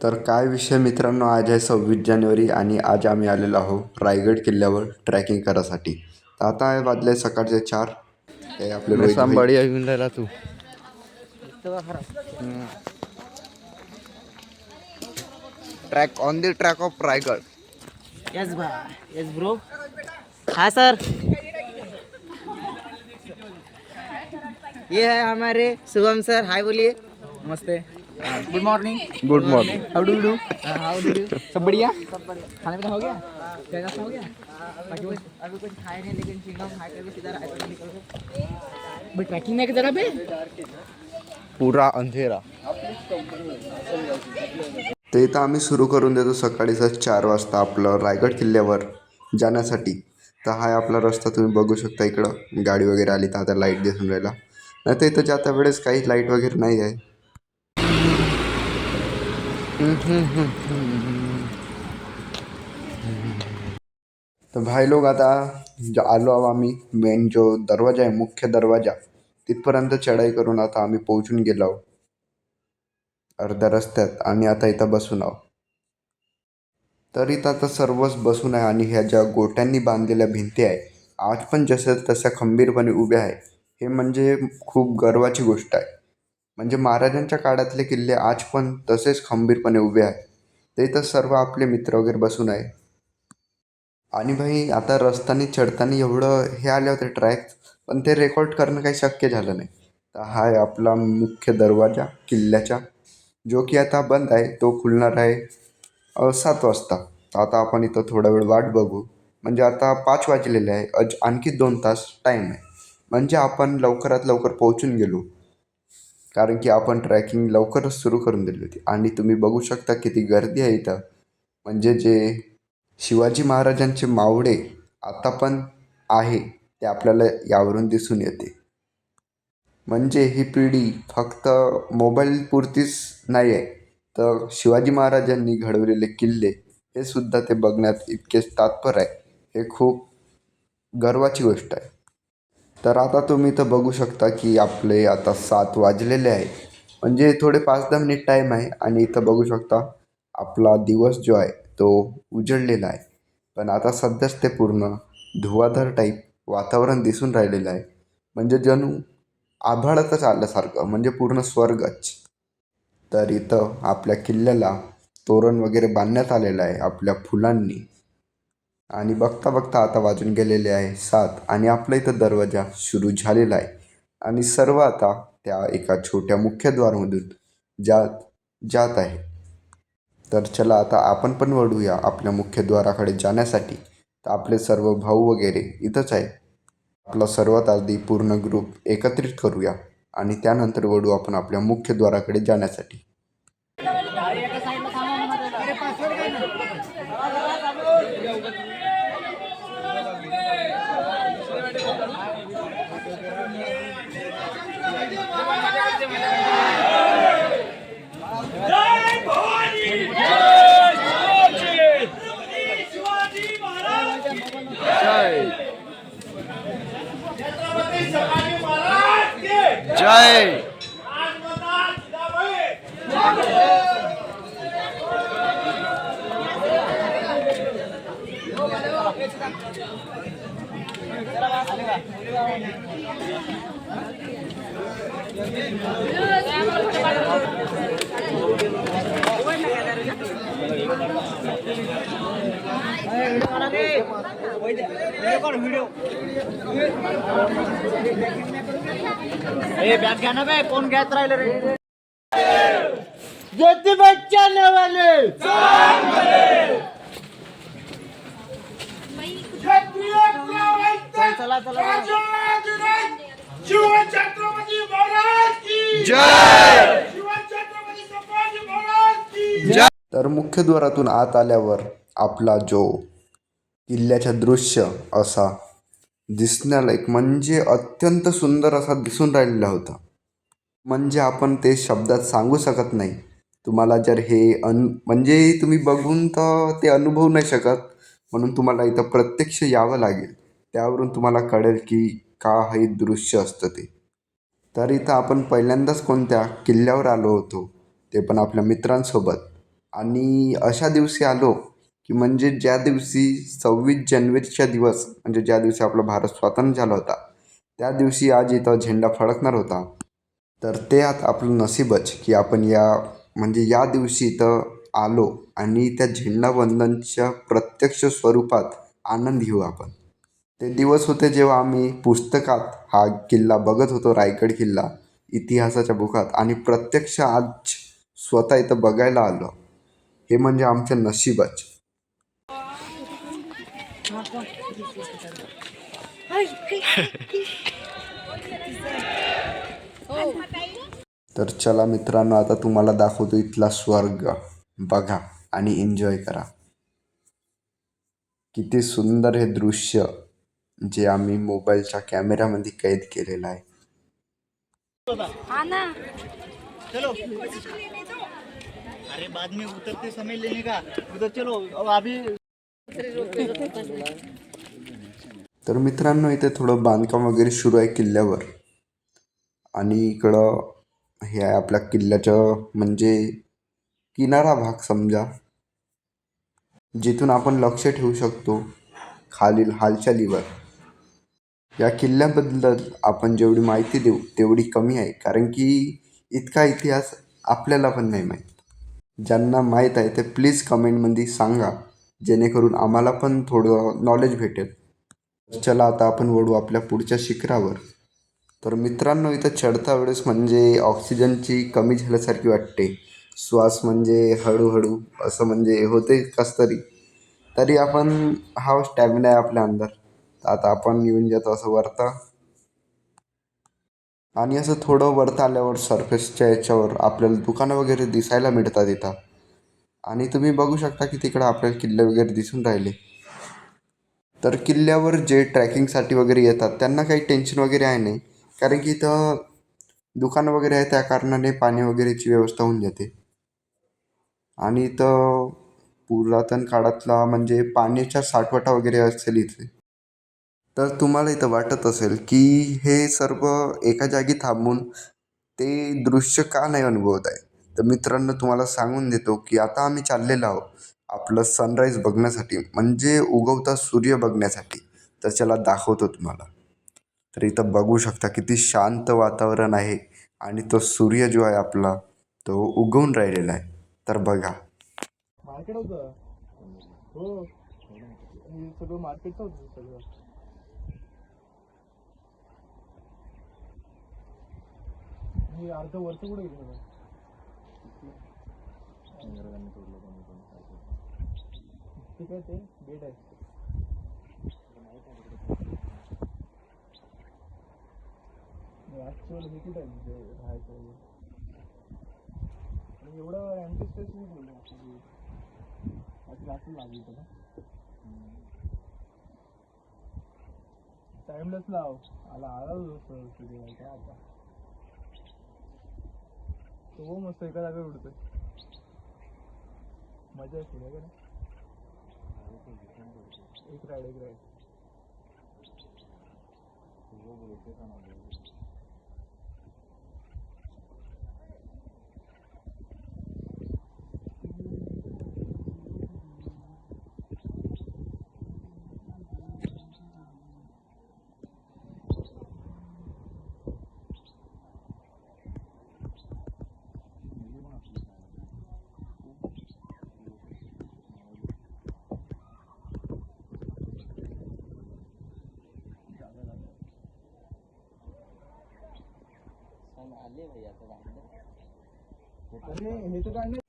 तर काय विषय मित्रांनो, आज आहे 26 जानेवारी आणि आज आम्ही आलेलो आहोत रायगड किल्ल्यावर ट्रॅकिंग करायसाठी. तर आता आहे वाजले सकाळचे 4. हे आपले रोहित भाई सांभाळी येऊन राहिला तू. Track on the track of Raigad. Yes भाई, यस ब्रो. हाँ सर, ये है हमारे शुभम सर. हाय बोलिए. नमस्ते. Good morning. Good morning. How do do. How do do. सब बढ़िया. खाना पीना हो गया. क्या नाश्ता हो गया. बाकी अभी कुछ खाए नहीं, लेकिन चिंगम खा के भी सीधा रायगढ़ निकल गए. बट ट्रैकिंग नहीं की जगह पे पुरा अंधेरा. ते इथं आम्ही सुरू करून देतो सकाळीच 4 वाजता आपलं रायगड किल्ल्यावर जाण्यासाठी. तर हा आपला रस्ता तुम्ही बघू शकता. इकडं गाडी वगैरे आली तर आता लाईट दिसून राहिला. नाही तर इथं जाता वेळेस काही लाईट वगैरे नाही आहे. तर भाई लोग आता आलो आहो आम्ही मेन जो दरवाजा आहे, मुख्य दरवाजा, तिथपर्यंत चढाई करून आता आम्ही पोहोचून गेलो आहोत अर्ध्या रस्त्यात आणि आता इथं बसून आहोत. तर इथं आता सर्वच बसून आहे आणि ह्या ज्या गोट्यांनी बांधलेल्या भिंती आहे आज पण जसं तशा खंबीरपणे उभ्या आहे. हे म्हणजे खूप गर्वाची गोष्ट आहे. म्हणजे महाराजांच्या काळातले किल्ले आज पण तसेच खंबीरपणे उभे आहे. ते इथं सर्व आपले मित्र वगैरे बसून आहे. आणि भाई आता रस्त्याने चढताना एवढं हे आले होते ट्रॅक, पण ते रेकॉर्ड करणं काही शक्य झालं नाही. तर हा आहे आपला मुख्य दरवाजा किल्ल्याचा, जो की आता बंद आहे. तो खुलणार आहे 7 वाजता. आता आपण इथं थोडा वेळ वाट बघू. म्हणजे आता 5 वाजलेले आहे, आणखी 2 तास टाईम आहे. म्हणजे आपण लवकरात लवकर पोहोचून गेलो, कारण की आपण ट्रॅकिंग लवकरच सुरू करून दिली होती. आणि तुम्ही बघू शकता किती गर्दी आहे इथं. म्हणजे जे शिवाजी महाराजांचे मावळे आता पण आहे ते आपल्याला यावरून दिसून येते. म्हणजे ही पिढी फक्त मोबाईलपुरतीच नाही आहे, तर शिवाजी महाराजांनी घडवलेले किल्ले हे सुद्धा ते बघण्यात इतकेच तात्पर आहे. हे खूप गर्वाची गोष्ट आहे. तर आता तुम्ही इथं बघू शकता की आपले आता 7 वाजलेले आहे. म्हणजे थोडे 5-10 मिनिट टाईम आहे. आणि इथं बघू शकता आपला दिवस जो आहे तो उजळलेला आहे. पण आता सध्याच ते पूर्ण धुवाधार टाईप वातावरण दिसून राहिलेलं आहे. म्हणजे जणू आभाळातच आल्यासारखं, म्हणजे पूर्ण स्वर्गच. तर इथं आपल्या किल्ल्याला तोरण वगैरे बांधण्यात आलेलं आहे आपल्या फुलांनी. आणि बघता बघता आता वाजून गेलेले आहे 7 आणि आपला इथं दरवाजा सुरू झालेला आहे. आणि सर्व आता त्या एका छोट्या मुख्यद्वारामधून जात आहे. तर चला आता आपण पण वळूया आपल्या मुख्यद्वाराकडे जाण्यासाठी. तर आपले सर्व भाऊ वगैरे इथंच आहे. आपला सर्वात आधी पूर्ण ग्रुप एकत्रित करूया आणि त्यानंतर वळू आपण आपल्या मुख्यद्वाराकडे जाण्यासाठी. जय. बॅग घ्या ना बे, कोण घेत राहिलं रे. ज्योतिबाच्या नावाने चला चला. शिवछत्रपती महाराज की जय. शिवछत्रपती संभाजी महाराज की. तर मुख्यद्वारातून आत आल्यावर आपला जो किल्ल्याचा दृश्य असा दिसण्यालायक, म्हणजे अत्यंत सुंदर असा दिसून राहिलेला होता. म्हणजे आपण ते शब्दात सांगू शकत नाही. तुम्हाला जर हे म्हणजे तुम्ही बघून तर ते अनुभवू नाही शकत, म्हणून तुम्हाला इथं प्रत्यक्ष यावं लागेल. त्यावरून तुम्हाला कळेल की का हे दृश्य असतं ते. तर इथं आपण पहिल्यांदाच कोणत्या किल्ल्यावर आलो होतो, ते पण आपल्या मित्रांसोबत. आणि अशा दिवशी आलो की म्हणजे ज्या दिवशी 26 जानेवारीचा दिवस, म्हणजे ज्या दिवशी आपला भारत स्वातंत्र्य झाला होता, त्या दिवशी आज इथं झेंडा फडकणार होता. तर ते आता आपलं नशीबच की आपण म्हणजे या दिवशी इथं आलो आणि त्या झेंडावंदनच्या प्रत्यक्ष स्वरूपात आनंद घेऊ आपण. ते दिवस होते जेव्हा आम्ही पुस्तकात हा किल्ला बघत होतो, रायगड किल्ला, इतिहासाच्या बुकात, आणि प्रत्यक्ष आज स्वतः इथं बघायला आलो. हे म्हणजे आमचं नशीबच. तर चला मित्रांनो, आता तुम्हाला दाखवतो इथला स्वर्ग. बघा आणि एन्जॉय करा. किती सुंदर हे दृश्य जे आम्ही मोबाईलच्या कॅमेऱ्यामध्ये कैद केलेलं आहे. अरे बाद में उतरते समय लेने का उधर चलो अब अभी. तर मित्रांनो, इथे थोडं बांधकाम वगैरे सुरू आहे किल्ल्यावर. आणि इकडं हे आहे आपल्या किल्ल्याचं म्हणजे किनारा भाग समजा, जिथून आपण लक्ष ठेवू शकतो खालील हालचालीवर. या किल्ल्याबद्दल आपण जेवढी माहिती देऊ तेवढी कमी आहे, कारण की इतका इतिहास आपल्याला पण नाही माहीत. ज्यांना माहीत आहे ते प्लीज कमेंटमध्ये सांगा, जेणेकरून आम्हाला पण थोडं नॉलेज भेटेल. चला आता आपण वळू आपल्या पुढच्या शिखरावर. तर मित्रांनो, इथं चढता वेळेस म्हणजे ऑक्सिजनची कमी झाल्यासारखी वाटते. श्वास म्हणजे हळूहळू असं म्हणजे होते कस तरी आपण हा स्टॅमिना आहे आपल्या अंदर. आता आपण येऊन जातो असं वरता. आणि असं थोडं वरता आल्यावर सरफेसच्या याच्यावर आपल्याला दुकानं वगैरे दिसायला मिळतात इथं. आणि तुम्ही बघू शकता की तिकडं आपल्याला किल्ले वगैरे दिसून राहिले. तर किल्ल्यावर जे ट्रॅकिंगसाठी वगैरे येतात त्यांना काही टेन्शन वगैरे आहे नाही, कारण की इथं दुकानं वगैरे आहे, त्या कारणाने पाणी वगैरेची व्यवस्था होऊन जाते. आणि इथं पुरातन काळातला म्हणजे पाण्याचा साठवटा वगैरे असेल इथे. तर तुम्हाला इथं वाटत असेल की हे सर्व एका जागी थांबून ते दृश्य का नाही अनुभवत आहे. तर मित्रांनो, तुम्हाला सांगून देतो की आता आम्ही चाललेलो आहोत आपलं सनराईज बघण्यासाठी, म्हणजे उगवता सूर्य बघण्यासाठी. तर चला दाखवतो तुम्हाला. तर इथं बघू शकता किती शांत वातावरण आहे आणि तो सूर्य जो आहे आपला तो उगवून राहिलेला आहे. तर बघा. मार्केट होतं हो, हे सगळं मार्केटचं होतं सगळं. मी अर्ध वर्ष कुठे गेलो ठीक आहे, ते बेट आहे. ॲक्च्युअल हे कुठं आहे म्हणजे राहायचं वगैरे. आणि एवढं अँटिस्पेस नाही बोललो आपली क्लासेस लागली त्याला. टाइमलेस लाव आला काय आता तो मस्त एका जागेवर उडतोय. मजा येते का ना. एक राईड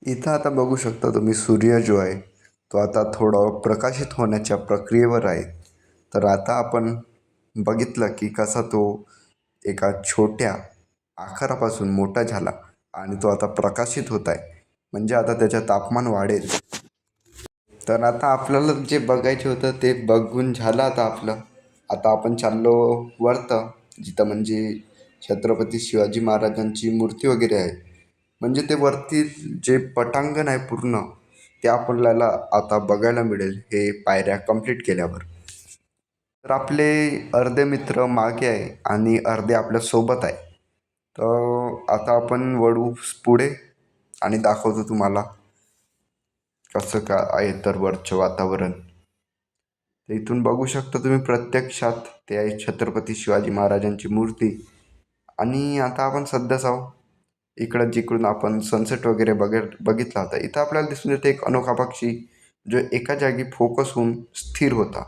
इथं आता बघू शकता तुम्ही सूर्य जो आहे तो आता थोडं प्रकाशित होण्याच्या प्रक्रियेवर आहे. तर आता आपण बघितलं की कसा तो एका छोट्या आकारापासून मोठा झाला आणि तो आता प्रकाशित होत आहे, म्हणजे आता त्याचं तापमान वाढेल. तर आता आपल्याला जे बघायचं होतं ते बघून झालं आता आपलं. आता आपण चाललो वरतं, जिथं म्हणजे छत्रपती शिवाजी महाराजांची मूर्ती वगैरे आहे. म्हणजे ते वरती जे पटांगण आहे पूर्ण, ते आपल्याला आता बघायला मिळेल हे पायऱ्या कंप्लीट केल्यावर. तर आपले अर्धे मित्र मागे आहे आणि अर्धे आपल्या सोबत आहे. तर आता आपण वळू पुढे आणि दाखवतो तुम्हाला कसं का आहे तर वरचं वातावरण. तर इथून बघू शकता तुम्ही प्रत्यक्षात ते आहे छत्रपती शिवाजी महाराजांची मूर्ती. आणि आता आपण सध्याच आहो इकडं जिकडून आपण सनसेट वगैरे बघितला होता. इथं आपल्याला दिसून येते एक अनोखा पक्षी जो एका जागी फोकस होऊन स्थिर होता.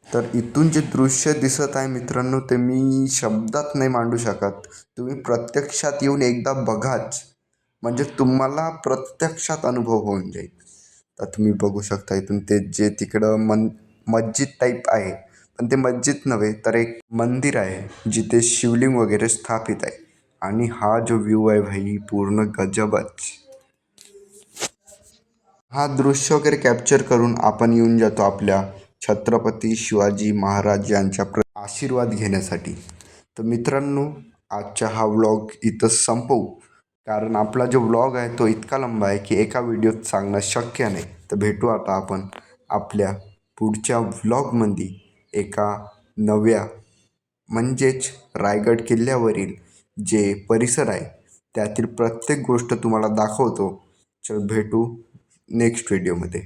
तर इथून जे दृश्य दिसत आहे मित्रांनो ते मी शब्दात नाही मांडू शकत. तुम्ही प्रत्यक्षात येऊन एकदा बघाच म्हणजे तुम्हाला प्रत्यक्षात अनुभव होऊन जाईल. तर तुम्ही बघू शकता इथून ते जे तिकडं मस्जिद टाईप आहे, पण ते मस्जिद नव्हे तर एक मंदिर आहे जिथे शिवलिंग वगैरे स्थापित आहे. आणि हा जो व्ह्यू आहे भाई पूर्ण गजबच. हा दृश्य वगैरे कॅप्चर करून आपण येऊन जातो आपल्या छत्रपती शिवाजी महाराज यांच्या आशीर्वाद घेण्यासाठी. तर मित्रांनो आजचा हा व्लॉग इथं संपवू, कारण आपला जो व्लॉग आहे तो इतका लंबा आहे की एका व्हिडिओत सांगणं शक्य नाही. तर भेटू आता आपण आपल्या पुढच्या व्लॉगमध्ये एका नव्या म्हणजेच रायगड किल्ल्यावरील जे परिसर आहे त्यातील प्रत्येक गोष्ट तुम्हाला दाखवतो. चल भेटू नेक्स्ट व्हिडिओमध्ये.